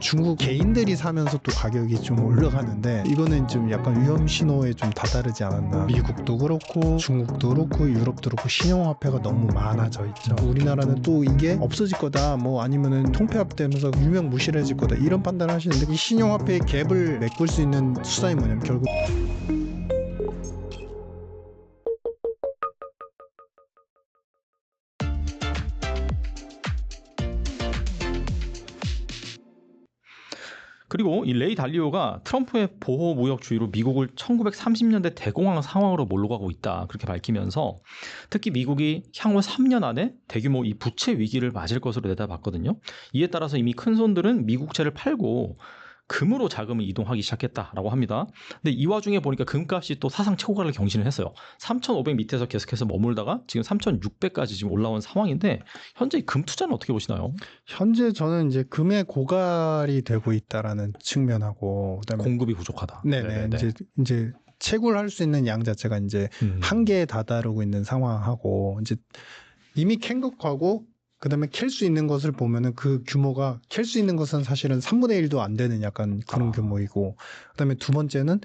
중국 개인들이 사면서 또 가격이 좀 올라가는데 이거는 좀 약간 위험 신호에 좀 다다르지 않았나. 미국도 그렇고 중국도 그렇고 유럽도 그렇고 신용화폐가 너무 많아져 있죠. 우리나라는 또 이게 없어질 거다 뭐 아니면은 통폐합되면서 유명무실해질 거다 이런 판단을 하시는데 이 신용화폐의 갭을 메꿀 수 있는 수단이 뭐냐면 결국 그리고 이 레이 달리오가 트럼프의 보호무역주의로 미국을 1930년대 대공황 상황으로 몰고 가고 있다 그렇게 밝히면서 특히 미국이 향후 3년 안에 대규모 이 부채 위기를 맞을 것으로 내다봤거든요. 이에 따라서 이미 큰손들은 미국채를 팔고 금으로 자금을 이동하기 시작했다라고 합니다. 근데 이 와중에 보니까 금값이 또 사상 최고가를 경신을 했어요. 3,500 밑에서 계속해서 머물다가 지금 3,600까지 지금 올라온 상황인데 현재 금 투자는 어떻게 보시나요? 현재 저는 이제 금의 고갈이 되고 있다라는 측면하고 그다음에 공급이 부족하다. 네네. 이제 채굴할 수 있는 양 자체가 이제 한계에 다다르고 있는 상황하고 이제 이미 캔 것하고 그다음에 캘 수 있는 것을 보면은 그 규모가 캘 수 있는 것은 사실은 3분의 1도 안 되는 약간 그런 규모이고 그다음에 두 번째는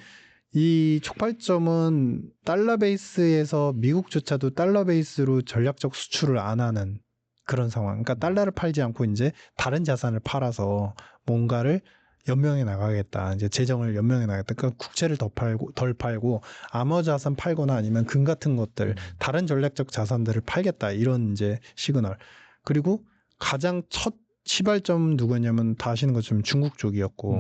이 촉발점은 달러 베이스에서 미국조차도 달러 베이스로 전략적 수출을 안 하는 그런 상황. 그러니까 달러를 팔지 않고 이제 다른 자산을 팔아서 뭔가를 연명해 나가겠다. 이제 재정을 연명해 나가겠다. 그러니까 국채를 덜 팔고 암호 자산 팔거나 아니면 금 같은 것들, 다른 전략적 자산들을 팔겠다. 이런 이제 시그널. 그리고 가장 첫 시발점 누구냐면 다 아시는 것처럼 중국 쪽이었고,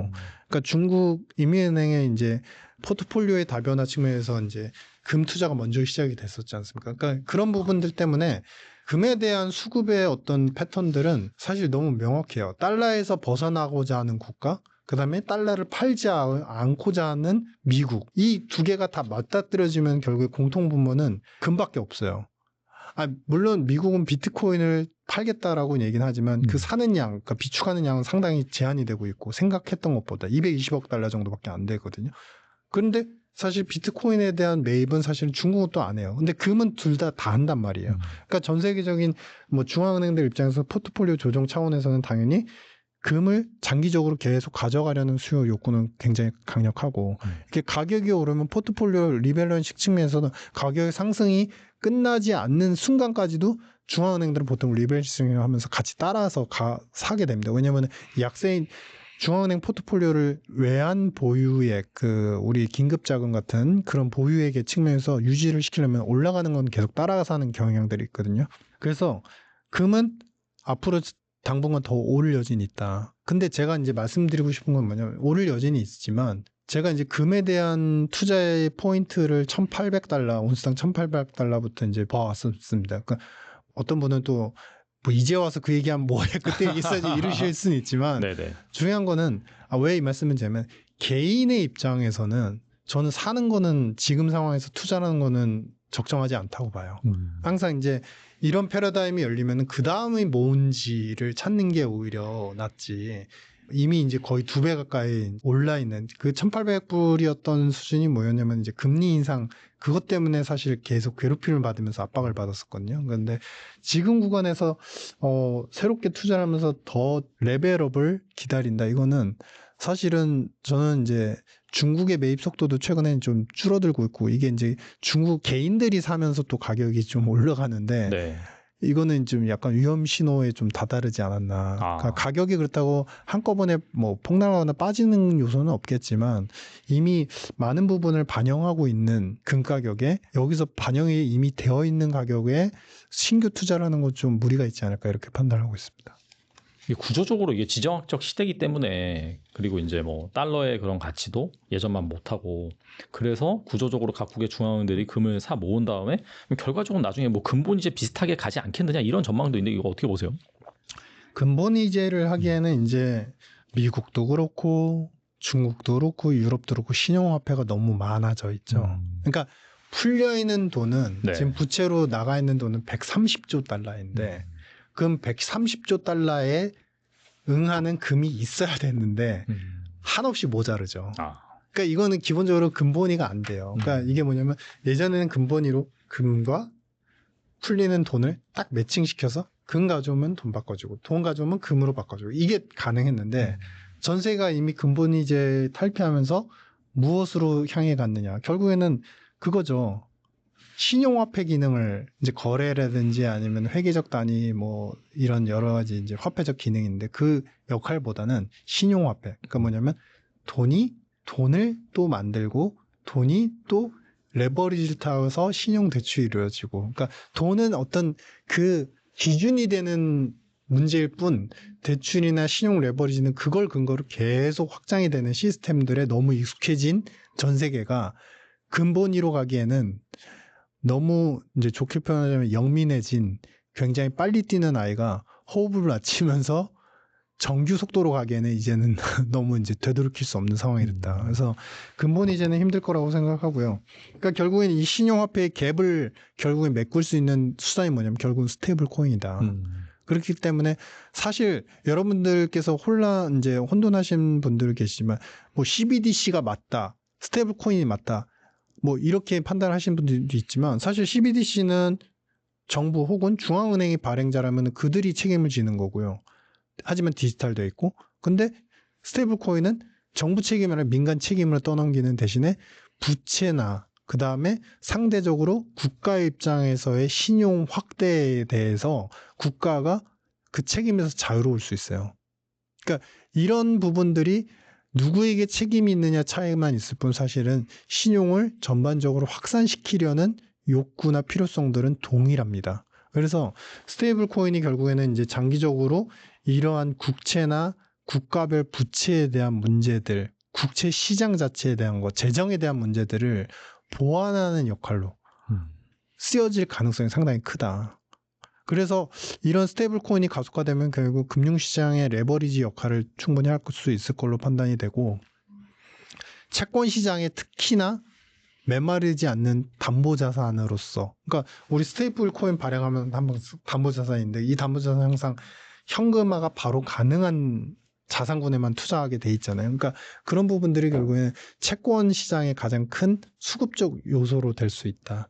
그러니까 중국 인민은행의 이제 포트폴리오의 다변화 측면에서 이제 금 투자가 먼저 시작이 됐었지 않습니까? 그러니까 그런 부분들 때문에 금에 대한 수급의 어떤 패턴들은 사실 너무 명확해요. 달러에서 벗어나고자 하는 국가, 그 다음에 달러를 팔지 않고자 하는 미국. 이 두 개가 다 맞닥뜨려지면 결국에 공통분모는 금밖에 없어요. 물론 미국은 비트코인을 팔겠다라고 얘기는 하지만 그 사는 양, 그러니까 비축하는 양은 상당히 제한이 되고 있고 생각했던 것보다 220억 달러 정도밖에 안 되거든요. 그런데 사실 비트코인에 대한 매입은 사실은 중국은 또 안 해요. 근데 금은 둘 다 한단 말이에요. 그러니까 전 세계적인 뭐 중앙은행들 입장에서 포트폴리오 조정 차원에서는 당연히 금을 장기적으로 계속 가져가려는 수요 욕구는 굉장히 강력하고 이렇게 가격이 오르면 포트폴리오 리밸런싱 측면에서는 가격의 상승이 끝나지 않는 순간까지도 중앙은행들은 보통 리밸런싱을 하면서 같이 따라서 사게 됩니다. 왜냐하면 약세인 중앙은행 포트폴리오를 외환 보유액, 우리 긴급자금 같은 그런 보유액의 측면에서 유지를 시키려면 올라가는 건 계속 따라가서 하는 경향들이 있거든요. 그래서 금은 앞으로 당분간 더 오를 여진이 있다. 근데 제가 이제 말씀드리고 싶은 건 뭐냐면 오를 여진이 있지만 제가 이제 금에 대한 투자의 포인트를 1,800달러, 온스당 1,800달러부터 이제 봐왔었습니다. 그러니까 어떤 분은 또 뭐 이제 와서 그 얘기하면 뭐해 그때 얘기했어야지 이러실 수는 있지만 중요한 거는 왜 이 말씀을 드리면 개인의 입장에서는 저는 사는 거는 지금 상황에서 투자하는 거는 적정하지 않다고 봐요. 항상 이제 이런 패러다임이 열리면 그 다음이 뭔지를 찾는 게 오히려 낫지. 이미 이제 거의 2배 가까이 올라 있는 그 1,800불이었던 수준이 뭐였냐면 이제 금리 인상 그것 때문에 사실 계속 괴롭힘을 받으면서 압박을 받았었거든요. 그런데 지금 구간에서 새롭게 투자를 하면서 더 레벨업을 기다린다. 이거는 사실은 저는 이제 중국의 매입 속도도 최근에 좀 줄어들고 있고 이게 이제 중국 개인들이 사면서 또 가격이 좀 올라가는데 이거는 좀 약간 위험 신호에 좀 다다르지 않았나. 그러니까 가격이 그렇다고 한꺼번에 뭐 폭락하거나 빠지는 요소는 없겠지만 이미 많은 부분을 반영하고 있는 금 가격에 여기서 반영이 이미 되어 있는 가격에 신규 투자를 하는 건 좀 무리가 있지 않을까 이렇게 판단하고 있습니다. 구조적으로 이게 지정학적 시대이기 때문에 그리고 이제 뭐 달러의 그런 가치도 예전만 못하고 그래서 구조적으로 각국의 중앙은행들이 금을 사 모은 다음에 결과적으로 나중에 뭐 근본이제 비슷하게 가지 않겠느냐 이런 전망도 있는데 이거 어떻게 보세요? 근본이제를 하기에는 이제 미국도 그렇고 중국도 그렇고 유럽도 그렇고 신용화폐가 너무 많아져 있죠. 그러니까 풀려있는 돈은 지금 부채로 나가 있는 돈은 130조 달러인데 그럼 130조 달러에 응하는 금이 있어야 되는데 한없이 모자르죠. 그러니까 이거는 기본적으로 근본이가 안 돼요. 그러니까 이게 뭐냐면 예전에는 근본이로 금과 풀리는 돈을 딱 매칭시켜서 금 가져오면 돈 바꿔주고 돈 가져오면 금으로 바꿔주고 이게 가능했는데 전세가 이미 근본이제 탈피하면서 무엇으로 향해 갔느냐. 결국에는 그거죠. 신용화폐 기능을 이제 거래라든지 아니면 회계적 단위 뭐 이런 여러 가지 이제 화폐적 기능인데 그 역할보다는 신용화폐. 그러니까 뭐냐면 돈을 또 만들고 돈이 또 레버리지를 타서 신용 대출이 이루어지고. 그러니까 돈은 어떤 그 기준이 되는 문제일 뿐 대출이나 신용 레버리지는 그걸 근거로 계속 확장이 되는 시스템들에 너무 익숙해진 전 세계가 근본위로 가기에는 너무 이제 좋게 표현하자면 영민해진 굉장히 빨리 뛰는 아이가 호흡을 맞추면서 정규 속도로 가기에는 이제는 너무 이제 되돌이킬 수 없는 상황이 됐다. 그래서 근본 이제는 힘들 거라고 생각하고요. 그러니까 결국엔 이 신용화폐의 갭을 결국에 메꿀 수 있는 수단이 뭐냐면 결국은 스테이블 코인이다. 그렇기 때문에 사실 여러분들께서 이제 혼돈하신 분들 계시지만 뭐 CBDC가 맞다, 스테이블 코인이 맞다. 뭐 이렇게 판단하시는 분들도 있지만 사실 CBDC는 정부 혹은 중앙은행이 발행자라면 그들이 책임을 지는 거고요. 하지만 디지털되어 있고 근데 스테이블 코인은 정부 책임이 아니라 민간 책임을 떠넘기는 대신에 부채나 그 다음에 상대적으로 국가의 입장에서의 신용 확대에 대해서 국가가 그 책임에서 자유로울 수 있어요. 그러니까 이런 부분들이 누구에게 책임이 있느냐 차이만 있을 뿐 사실은 신용을 전반적으로 확산시키려는 욕구나 필요성들은 동일합니다. 그래서 스테이블 코인이 결국에는 이제 장기적으로 이러한 국채나 국가별 부채에 대한 문제들, 국채 시장 자체에 대한 것, 재정에 대한 문제들을 보완하는 역할로 쓰여질 가능성이 상당히 크다. 그래서 이런 스테이블 코인이 가속화되면 결국 금융시장의 레버리지 역할을 충분히 할 수 있을 걸로 판단이 되고 채권 시장에 특히나 메마르지 않는 담보자산으로서 그러니까 우리 스테이블 코인 발행하면 담보자산인데 이 담보자산 항상 현금화가 바로 가능한 자산군에만 투자하게 돼 있잖아요. 그러니까 그런 부분들이 결국에는 채권 시장의 가장 큰 수급적 요소로 될 수 있다.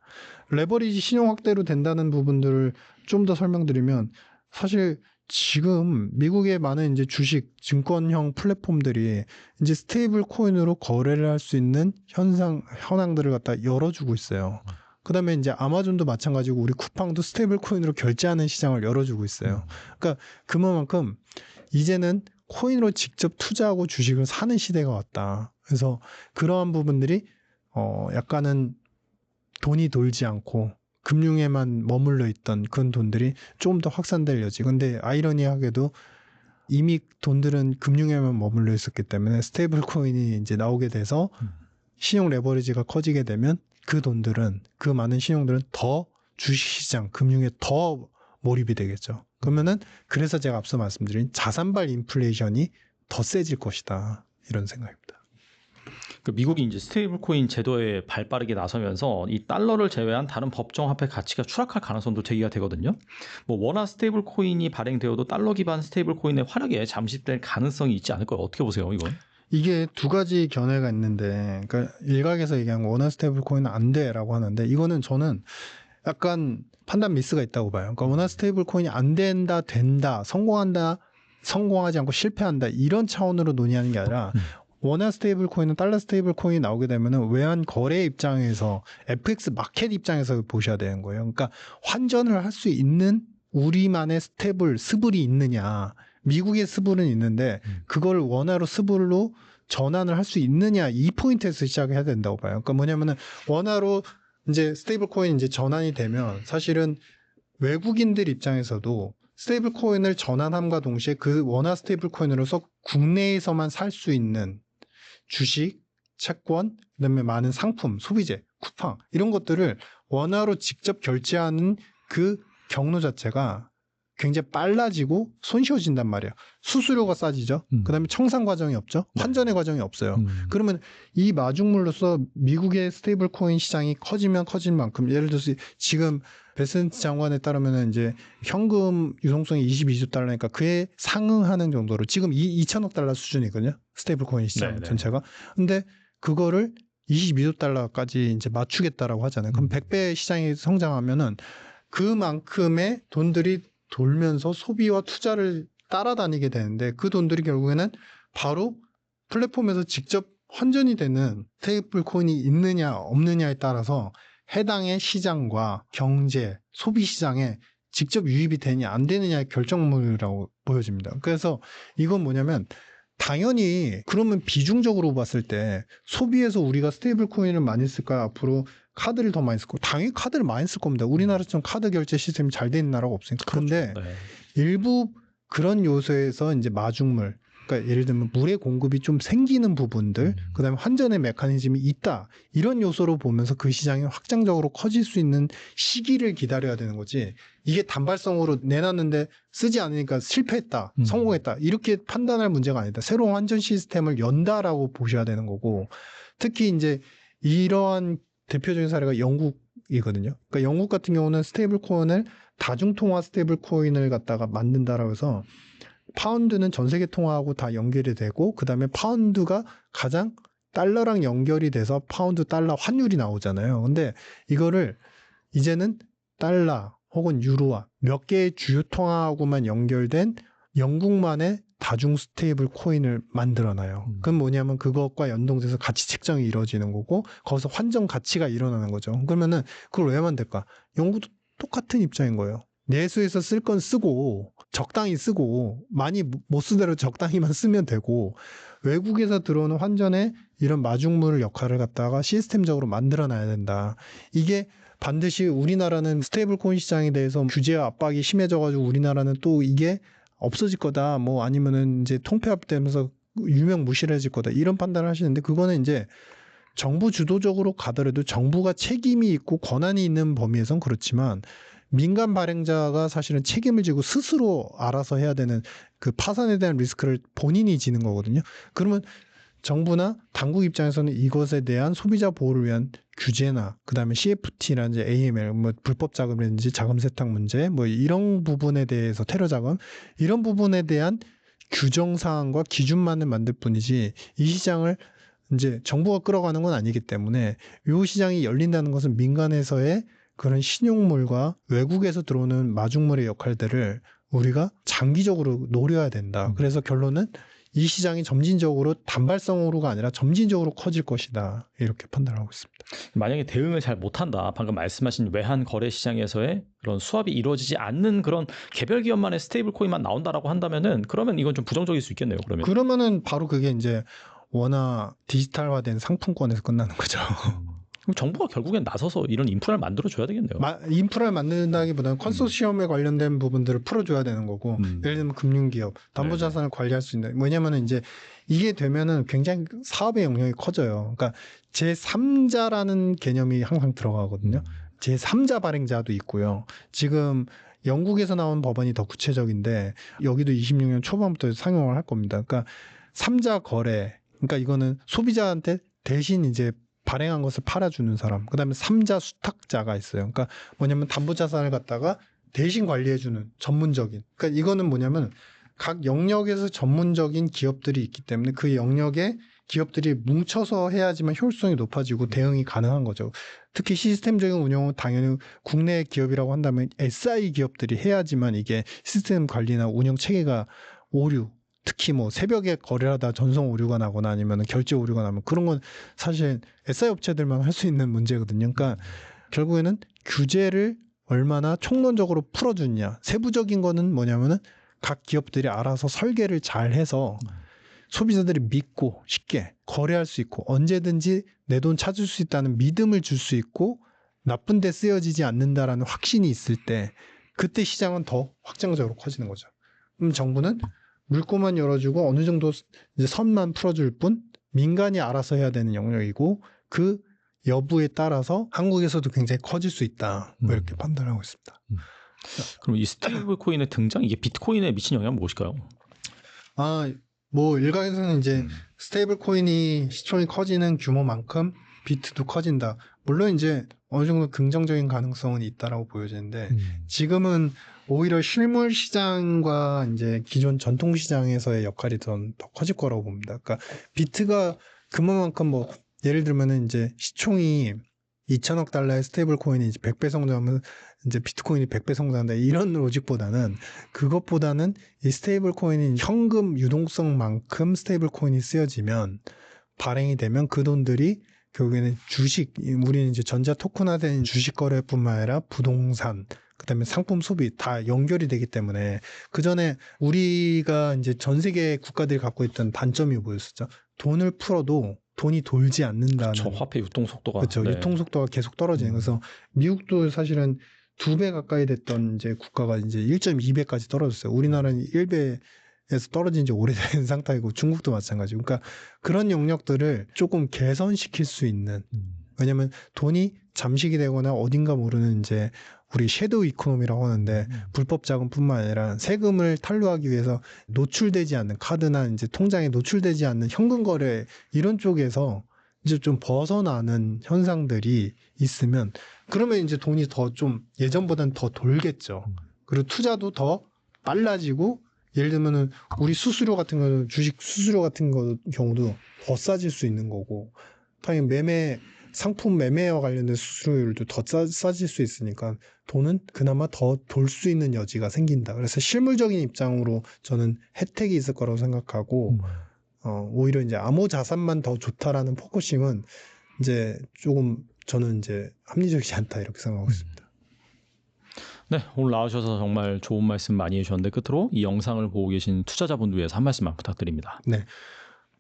레버리지 신용 확대로 된다는 부분들을 좀 더 설명드리면 사실 지금 미국의 많은 이제 주식 증권형 플랫폼들이 이제 스테이블 코인으로 거래를 할 수 있는 현황들을 갖다 열어주고 있어요. 그다음에 이제 아마존도 마찬가지고 우리 쿠팡도 스테이블 코인으로 결제하는 시장을 열어주고 있어요. 그러니까 그만큼 이제는 코인으로 직접 투자하고 주식을 사는 시대가 왔다. 그래서 그러한 부분들이 약간은 돈이 돌지 않고 금융에만 머물러 있던 그런 돈들이 조금 더 확산될 여지. 근데 아이러니하게도 이미 돈들은 금융에만 머물러 있었기 때문에 스테이블 코인이 이제 나오게 돼서 신용 레버리지가 커지게 되면 그 돈들은 그 많은 신용들은 더 주식시장, 금융에 더 몰입이 되겠죠. 그러면은 그래서 제가 앞서 말씀드린 자산발 인플레이션이 더 세질 것이다. 이런 생각입니다. 그 미국이 이제 스테이블 코인 제도에 발빠르게 나서면서 이 달러를 제외한 다른 법정 화폐 가치가 추락할 가능성도 제기가 되거든요. 뭐 워낙 스테이블 코인이 발행되어도 달러 기반 스테이블 코인의 활약에 잠식될 가능성이 있지 않을까요? 어떻게 보세요, 이건? 이게 두 가지 견해가 있는데, 그러니까 일각에서 얘기한 원화 스테이블 코인은 안 돼라고 하는데, 이거는 저는 약간 판단 미스가 있다고 봐요. 그러니까 원화 스테이블 코인이 안 된다, 된다, 성공한다, 성공하지 않고 실패한다 이런 차원으로 논의하는 게 아니라 원화 스테이블 코인은 달러 스테이블 코인이 나오게 되면은 외환 거래 입장에서 FX 마켓 입장에서 보셔야 되는 거예요. 그러니까 환전을 할 수 있는 우리만의 스불이 있느냐. 미국의 스불은 있는데 그걸 원화로 스불로 전환을 할 수 있느냐 이 포인트에서 시작해야 된다고 봐요. 그러니까 뭐냐면은 원화로 이제 스테이블 코인 이제 전환이 되면 사실은 외국인들 입장에서도 스테이블 코인을 전환함과 동시에 그 원화 스테이블 코인으로서 국내에서만 살 수 있는 주식, 채권, 그다음에 많은 상품, 소비재, 쿠팡 이런 것들을 원화로 직접 결제하는 그 경로 자체가 굉장히 빨라지고 손쉬워진단 말이에요. 수수료가 싸지죠. 그다음에 청산 과정이 없죠. 환전의 과정이 없어요. 그러면 이 마중물로서 미국의 스테이블 코인 시장이 커지면 커진 만큼 예를 들어서 지금 베센트 장관에 따르면 이제 현금 유동성이 22조 달러니까 그에 상응하는 정도로 지금 2천억 달러 수준이거든요. 스테이블 코인 시장 네네. 전체가. 근데 그거를 22조 달러까지 이제 맞추겠다라고 하잖아요. 그럼 100배 시장이 성장하면은 그만큼의 돈들이 돌면서 소비와 투자를 따라다니게 되는데 그 돈들이 결국에는 바로 플랫폼에서 직접 환전이 되는 스테이블 코인이 있느냐 없느냐에 따라서 해당의 시장과 경제, 소비 시장에 직접 유입이 되냐 안 되느냐의 결정물이라고 보여집니다. 그래서 이건 뭐냐면 당연히 그러면 비중적으로 봤을 때 소비에서 우리가 스테이블 코인을 많이 쓸까요? 앞으로 카드를 더 많이 쓸 거고 당연히 카드를 많이 쓸 겁니다. 우리나라처럼 카드 결제 시스템이 잘 돼 있는 나라가 없으니까. 그런데 네. 일부 그런 요소에서 이제 마중물, 그러니까 예를 들면 물의 공급이 좀 생기는 부분들, 그다음에 환전의 메커니즘이 있다. 이런 요소로 보면서 그 시장이 확장적으로 커질 수 있는 시기를 기다려야 되는 거지. 이게 단발성으로 내놨는데 쓰지 않으니까 실패했다, 성공했다. 이렇게 판단할 문제가 아니다. 새로운 환전 시스템을 연다라고 보셔야 되는 거고, 특히 이제 이러한 대표적인 사례가 영국이거든요. 그러니까 영국 같은 경우는 스테이블 코인을 다중통화 스테이블 코인을 갖다가 만든다라고 해서 파운드는 전 세계 통화하고 다 연결이 되고 그다음에 파운드가 가장 달러랑 연결이 돼서 파운드 달러 환율이 나오잖아요. 근데 이거를 이제는 달러 혹은 유로화 몇 개의 주요 통화하고만 연결된 영국만의 다중 스테이블 코인을 만들어놔요. 그건 뭐냐면 그것과 연동돼서 가치 책정이 이루어지는 거고 거기서 환전 가치가 일어나는 거죠. 그러면은 그걸 왜 만들까? 영국도 똑같은 입장인 거예요. 내수에서 쓸 건 쓰고 적당히 쓰고 많이 못 쓰더라도 적당히만 쓰면 되고 외국에서 들어오는 환전에 이런 마중물 역할을 갖다가 시스템적으로 만들어놔야 된다. 이게 반드시 우리나라는 스테이블 코인 시장에 대해서 규제와 압박이 심해져가지고 우리나라는 또 이게 없어질 거다. 뭐 아니면은 이제 통폐합되면서 유명무실해질 거다. 이런 판단을 하시는데 그거는 이제 정부 주도적으로 가더라도 정부가 책임이 있고 권한이 있는 범위에선 그렇지만 민간 발행자가 사실은 책임을 지고 스스로 알아서 해야 되는 그 파산에 대한 리스크를 본인이 지는 거거든요. 그러면 정부나 당국 입장에서는 이것에 대한 소비자 보호를 위한 규제나 그다음에 CFT라는 이제 AML 뭐 불법 자금이라든지 자금 세탁 문제 뭐 이런 부분에 대해서 테러 자금 이런 부분에 대한 규정 사항과 기준만을 만들 뿐이지 이 시장을 이제 정부가 끌어가는 건 아니기 때문에 이 시장이 열린다는 것은 민간에서의 그런 신용물과 외국에서 들어오는 마중물의 역할들을 우리가 장기적으로 노려야 된다. 그래서 결론은 이 시장이 점진적으로 단발성으로가 아니라 점진적으로 커질 것이다. 이렇게 판단하고 있습니다. 만약에 대응을 잘 못한다. 방금 말씀하신 외환 거래 시장에서의 그런 수합이 이루어지지 않는 그런 개별 기업만의 스테이블 코인만 나온다라고 한다면은 그러면 이건 좀 부정적일 수 있겠네요. 그러면은 바로 그게 이제 워낙 디지털화된 상품권에서 끝나는 거죠. 그럼 정부가 결국엔 나서서 이런 인프라를 만들어줘야 되겠네요. 인프라를 만든다기보다는 컨소시엄에 관련된 부분들을 풀어줘야 되는 거고 예를 들면 금융기업, 담보자산을 관리할 수 있는 뭐냐면은 이제 이게 되면은 굉장히 사업의 영역이 커져요. 그러니까 제3자라는 개념이 항상 들어가거든요. 제3자 발행자도 있고요. 지금 영국에서 나온 법안이 더 구체적인데 여기도 26년 초반부터 상용을 할 겁니다. 그러니까 3자 거래, 그러니까 이거는 소비자한테 대신 이제 발행한 것을 팔아주는 사람, 그 다음에 3자 수탁자가 있어요. 그러니까 뭐냐면 담보자산을 갖다가 대신 관리해주는 전문적인. 그러니까 이거는 뭐냐면 각 영역에서 전문적인 기업들이 있기 때문에 그 영역에 기업들이 뭉쳐서 해야지만 효율성이 높아지고 대응이 가능한 거죠. 특히 시스템적인 운영은 당연히 국내 기업이라고 한다면 SI 기업들이 해야지만 이게 시스템 관리나 운영 체계가 오류, 특히 뭐 새벽에 거래하다 전송 오류가 나거나 아니면 결제 오류가 나면 그런 건 사실 SI 업체들만 할 수 있는 문제거든요. 그러니까 결국에는 규제를 얼마나 총론적으로 풀어주느냐. 세부적인 거는 뭐냐면은 각 기업들이 알아서 설계를 잘 해서 소비자들이 믿고 쉽게 거래할 수 있고 언제든지 내 돈 찾을 수 있다는 믿음을 줄 수 있고 나쁜 데 쓰여지지 않는다라는 확신이 있을 때 그때 시장은 더 확장적으로 커지는 거죠. 그럼 정부는 물꼬만 열어주고 어느 정도 이제 선만 풀어줄 뿐 민간이 알아서 해야 되는 영역이고 그 여부에 따라서 한국에서도 굉장히 커질 수 있다. 뭐 이렇게 판단하고 있습니다. 그럼 이 스테이블 코인의 등장 이게 비트코인에 미친 영향은 무엇일까요? 뭐 일각에서는 이제 스테이블 코인이 시총이 커지는 규모만큼 비트도 커진다. 물론 이제 어느 정도 긍정적인 가능성은 있다라고 보여지는데 지금은 오히려 실물 시장과 이제 기존 전통 시장에서의 역할이 더 커질 거라고 봅니다. 그러니까 비트가 그만큼 뭐 예를 들면은 이제 시총이 2천억 달러의 스테이블 코인이 이제 100배 성장하면 이제 비트코인이 100배 성장한다 이런 로직보다는 그것보다는 이 스테이블 코인인 현금 유동성만큼 스테이블 코인이 쓰여지면 발행이 되면 그 돈들이 결국에는 주식, 우리는 이제 전자 토큰화된 주식 거래뿐만 아니라 부동산, 그다음에 상품 소비 다 연결이 되기 때문에 그 전에 우리가 이제 전 세계 국가들이 갖고 있던 단점이 뭐였었죠? 돈을 풀어도 돈이 돌지 않는다는. 저 화폐 유통 속도가. 그렇죠. 네. 유통 속도가 계속 떨어지는. 그래서 미국도 사실은 2배 가까이 됐던 이제 국가가 이제 1.2배까지 떨어졌어요. 우리나라는 1배에서 떨어진 지 오래된 상태이고 중국도 마찬가지고. 그러니까 그런 영역들을 조금 개선시킬 수 있는. 왜냐하면 돈이 잠식이 되거나 어딘가 모르는 이제 우리 섀도우 이코노미라고 하는데 불법 자금뿐만 아니라 세금을 탈루하기 위해서 노출되지 않는 카드나 이제 통장에 노출되지 않는 현금 거래 이런 쪽에서 이제 좀 벗어나는 현상들이 있으면 그러면 이제 돈이 더 좀 예전보다는 더 돌겠죠. 그리고 투자도 더 빨라지고 예를 들면은 우리 수수료 같은 거는 주식 수수료 같은 거 경우도 더 싸질 수 있는 거고 당연히 상품 매매와 관련된 수수료율도 더 싸질 수 있으니까 돈은 그나마 더 돌 수 있는 여지가 생긴다. 그래서 실물적인 입장으로 저는 혜택이 있을 거라고 생각하고 오히려 이제 암호 자산만 더 좋다라는 포커싱은 이제 조금 저는 이제 합리적이지 않다 이렇게 생각하고 있습니다. 네, 오늘 나와주셔서 정말 좋은 말씀 많이 해주셨는데 끝으로 이 영상을 보고 계신 투자자분들 위해서 한 말씀만 부탁드립니다. 네,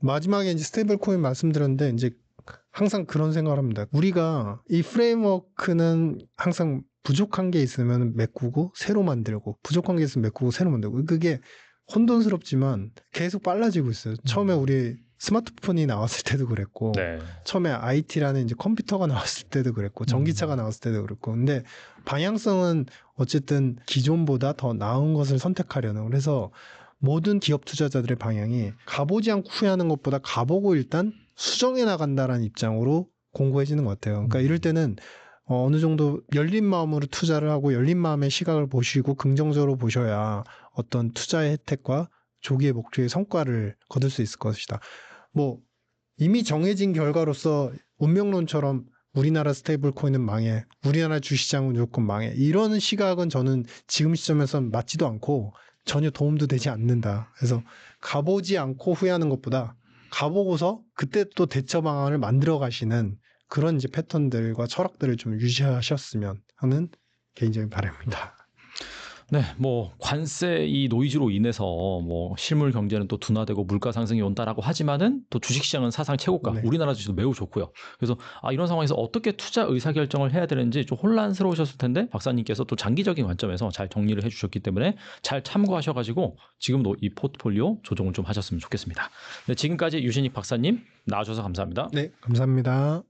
마지막에 이제 스테이블 코인 말씀드렸는데 이제 항상 그런 생각을 합니다. 우리가 이 프레임워크는 항상 부족한 게 있으면 메꾸고 새로 만들고 부족한 게 있으면 메꾸고 새로 만들고 그게 혼돈스럽지만 계속 빨라지고 있어요. 처음에 우리 스마트폰이 나왔을 때도 그랬고 네. 처음에 IT라는 이제 컴퓨터가 나왔을 때도 그랬고 전기차가 나왔을 때도 그랬고 근데 방향성은 어쨌든 기존보다 더 나은 것을 선택하려는 그래서 모든 기업 투자자들의 방향이 가보지 않고 후회하는 것보다 가보고 일단 수정해 나간다라는 입장으로 공고해지는 것 같아요. 그러니까 이럴 때는 어느 정도 열린 마음으로 투자를 하고 열린 마음의 시각을 보시고 긍정적으로 보셔야 어떤 투자의 혜택과 조기의 목표의 성과를 거둘 수 있을 것이다. 뭐 이미 정해진 결과로서 운명론처럼 우리나라 스테이블 코인은 망해, 우리나라 주시장은 무조건 망해 이런 시각은 저는 지금 시점에서는 맞지도 않고 전혀 도움도 되지 않는다. 그래서 가보지 않고 후회하는 것보다 가보고서 그때 또 대처 방안을 만들어 가시는 그런 이제 패턴들과 철학들을 좀 유지하셨으면 하는 개인적인 바람입니다. 네, 뭐 관세 이 노이즈로 인해서 뭐 실물 경제는 또 둔화되고 물가 상승이 온다라고 하지만은 또 주식시장은 사상 최고가, 네. 우리나라 주식도 매우 좋고요. 그래서 이런 상황에서 어떻게 투자 의사 결정을 해야 되는지 좀 혼란스러우셨을 텐데 박사님께서 또 장기적인 관점에서 잘 정리를 해주셨기 때문에 잘 참고하셔가지고 지금도 이 포트폴리오 조정을 좀 하셨으면 좋겠습니다. 네, 지금까지 유신익 박사님 나와주셔서 감사합니다. 네, 감사합니다.